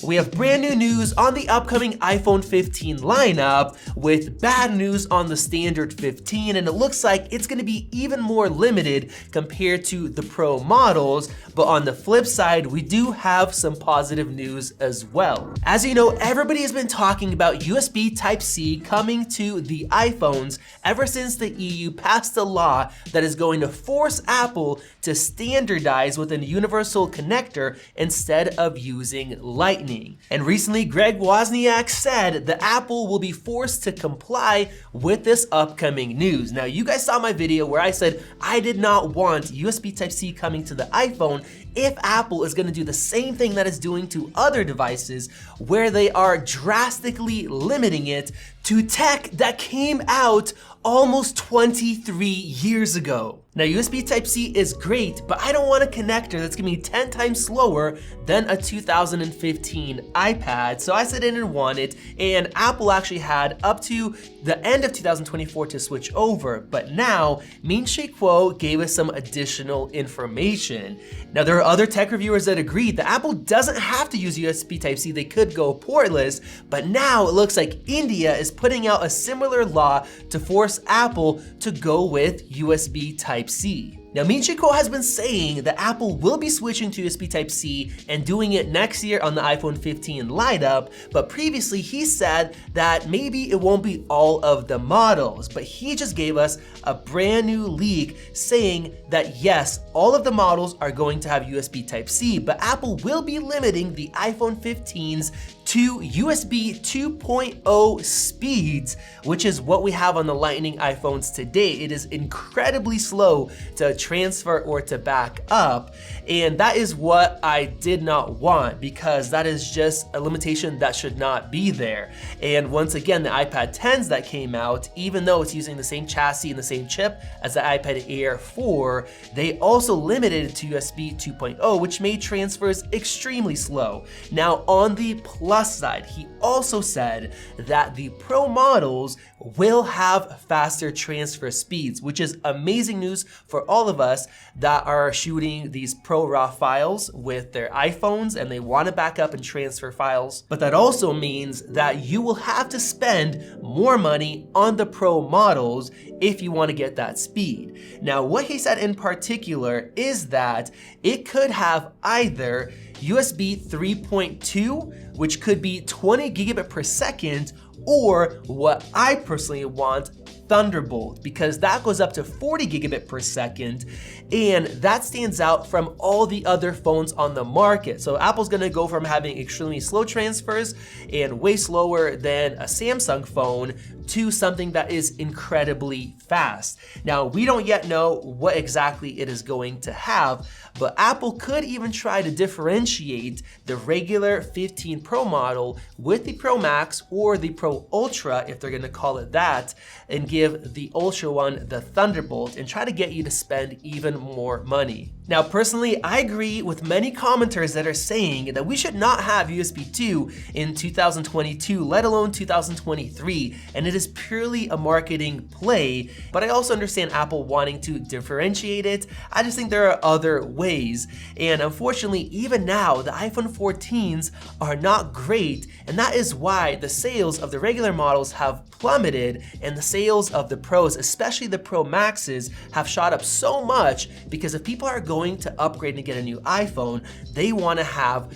We have brand new news on the upcoming iPhone 15 lineup with bad news on the standard 15, and it looks like it's going to be even more limited compared to the Pro models. But on the flip side, we do have some positive news as well. As you know, everybody has been talking about USB Type-C coming to the iPhones ever since the EU passed a law that is going to force Apple to standardize with a universal connector instead of using Lightning. And recently, Greg Wozniak said that Apple will be forced to comply with this upcoming news. Now, you guys saw my video where I said I did not want USB Type-C coming to the iPhone if Apple is going to do the same thing that it's doing to other devices, where they are drastically limiting it to tech that came out almost 23 years ago. Now, USB Type-C is great, but I don't want a connector that's gonna be 10 times slower than a 2015 iPad, so I said I didn't want it, and Apple actually had up to the end of 2024 to switch over, but now, Min Chieh Kuo gave us some additional information. Now, there are other tech reviewers that agreed that Apple doesn't have to use USB Type-C, they could go portless, but now it looks like India is putting out a similar law to force Apple to go with USB Type-C. Now, Min Chieh Kuo has been saying that Apple will be switching to USB Type-C and doing it next year on the iPhone 15 lineup, but previously he said that maybe it won't be all of the models, but he just gave us a brand new leak saying that yes, all of the models are going to have USB Type-C, but Apple will be limiting the iPhone 15s to USB 2.0 speeds, which is what we have on the Lightning iPhones today. It is incredibly slow to transfer or to back up, and that is what I did not want, because that is just a limitation that should not be there. And once again, the iPad 10s that came out, even though it's using the same chassis and the same chip as the iPad Air 4, they also limited it to USB 2.0, which made transfers extremely slow. Now, on the plus side, he also said that the Pro models will have faster transfer speeds, which is amazing news for all of us that are shooting these Pro RAW files with their iPhones and they want to back up and transfer files. But that also means that you will have to spend more money on the Pro models if you want to get that speed. Now, what he said in particular is that it could have either USB 3.2, which could be 20 gigabit per second, or what I personally want, Thunderbolt, because that goes up to 40 gigabit per second, and that stands out from all the other phones on the market. So Apple's gonna go from having extremely slow transfers and way slower than a Samsung phone to something that is incredibly fast. Now, we don't yet know what exactly it is going to have, but Apple could even try to differentiate the regular 15 Pro model with the Pro Max or the Pro Ultra, if they're gonna call it that, and give the Ultra one the Thunderbolt and try to get you to spend even more money. Now, personally, I agree with many commenters that are saying that we should not have USB 2 in 2022, let alone 2023, and it is purely a marketing play, but I also understand Apple wanting to differentiate it. I just think there are other ways, and unfortunately, even now, the iPhone 14s are not great, and that is why the sales of the regular models have plummeted, and the sales of the Pros, especially the Pro Maxes, have shot up so much, because if people are going to upgrade and get a new iPhone, they want to have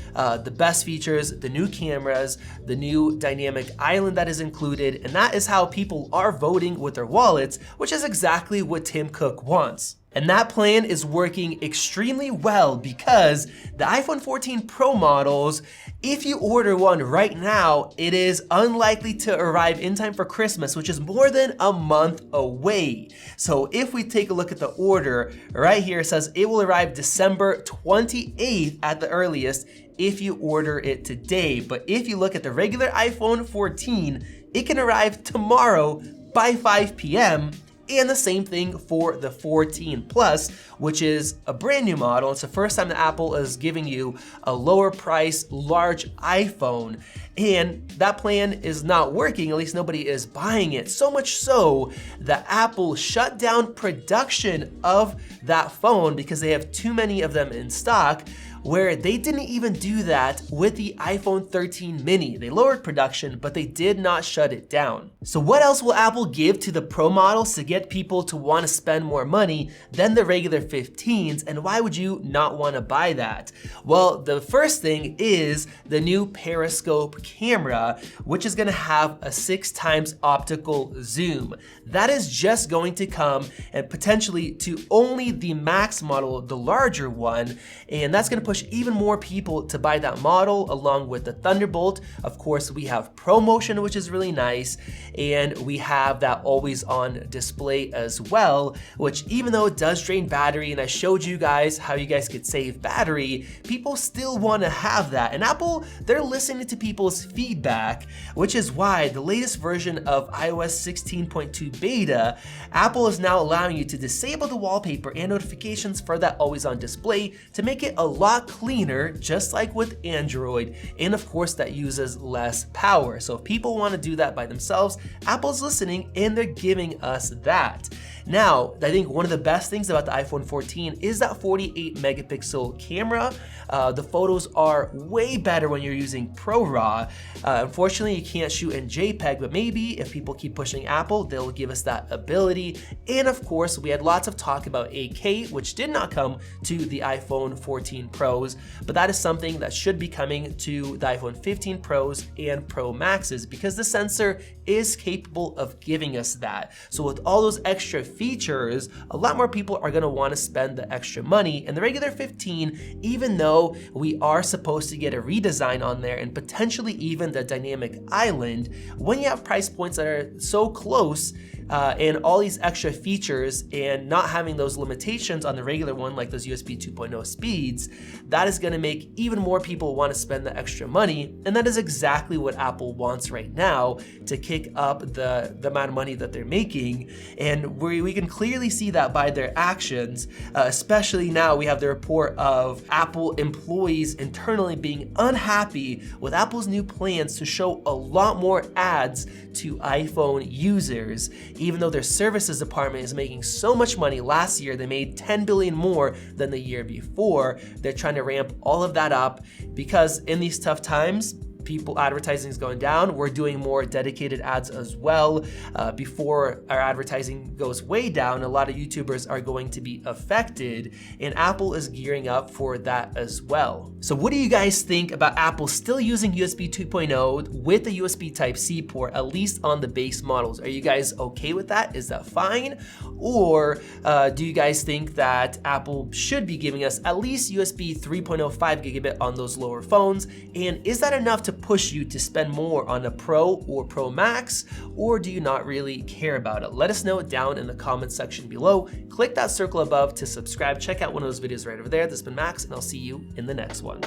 the best features, the new cameras, the new dynamic island that is included, and that is how people are voting with their wallets, which is exactly what Tim Cook wants. And that plan is working extremely well, because the iPhone 14 Pro models, if you order one right now, it is unlikely to arrive in time for Christmas, which is more than a month away. So if we take a look at the order, right here it says it will arrive December 28th at the earliest if you order it today. But if you look at the regular iPhone 14, it can arrive tomorrow by 5 p.m. And the same thing for the 14 Plus, which is a brand new model. It's the first time that Apple is giving you a lower price, large iPhone. And that plan is not working, at least nobody is buying it. So much so that Apple shut down production of that phone because they have too many of them in stock, where they didn't even do that with the iPhone 13 mini. They lowered production, but they did not shut it down. So what else will Apple give to the Pro models to get people to want to spend more money than the regular 15s, and why would you not want to buy that? Well, the first thing is the new periscope camera, which is going to have a 6x optical zoom. That is just going to come and potentially to only the Max model, the larger one, and that's going to push even more people to buy that model along with the Thunderbolt. Of course, we have ProMotion, which is really nice, and we have that always on display as well, which even though it does drain battery, and I showed you guys how you guys could save battery, people still want to have that. And Apple, they're listening to people's feedback, which is why the latest version of iOS 16.2 beta, Apple is now allowing you to disable the wallpaper and notifications for that always on display to make it a lot cleaner, just like with Android, and of course that uses less power. So if people want to do that by themselves, Apple's listening and they're giving us that. Now, I think one of the best things about the iPhone 14 is that 48 megapixel camera. The photos are way better when you're using ProRAW. Unfortunately, you can't shoot in JPEG, but maybe if people keep pushing Apple, they'll give us that ability. And of course, we had lots of talk about 8K, which did not come to the iPhone 14 Pros, but that is something that should be coming to the iPhone 15 Pros and Pro Maxes because the sensor is capable of giving us that. So with all those extra features, a lot more people are going to want to spend the extra money. And the regular 15, even though we are supposed to get a redesign on there and potentially even the dynamic island, when you have price points that are so close and all these extra features and not having those limitations on the regular one, like those USB 2.0 speeds, that is going to make even more people want to spend the extra money. And that is exactly what Apple wants right now to kick up the amount of money that they're making. And we can clearly see that by their actions, especially now we have the report of Apple employees internally being unhappy with Apple's new plans to show a lot more ads to iPhone users. Even though their services department is making so much money, last year they made 10 billion more than the year before. They're trying to ramp all of that up because in these tough times, advertising is going down. We're doing more dedicated ads as well. Before our advertising goes way down, a lot of YouTubers are going to be affected, and Apple is gearing up for that as well. So what do you guys think about Apple still using USB 2.0 with the USB Type-C port, at least on the base models? Are you guys okay with that? Is that fine? Or do you guys think that Apple should be giving us at least USB 3.0 5 gigabit on those lower phones? And is that enough to push you to spend more on a Pro or Pro Max, or do you not really care about it? Let us know down in the comments section below. Click that circle above to subscribe. Check out one of those videos right over there. This has been Max, and I'll see you in the next one.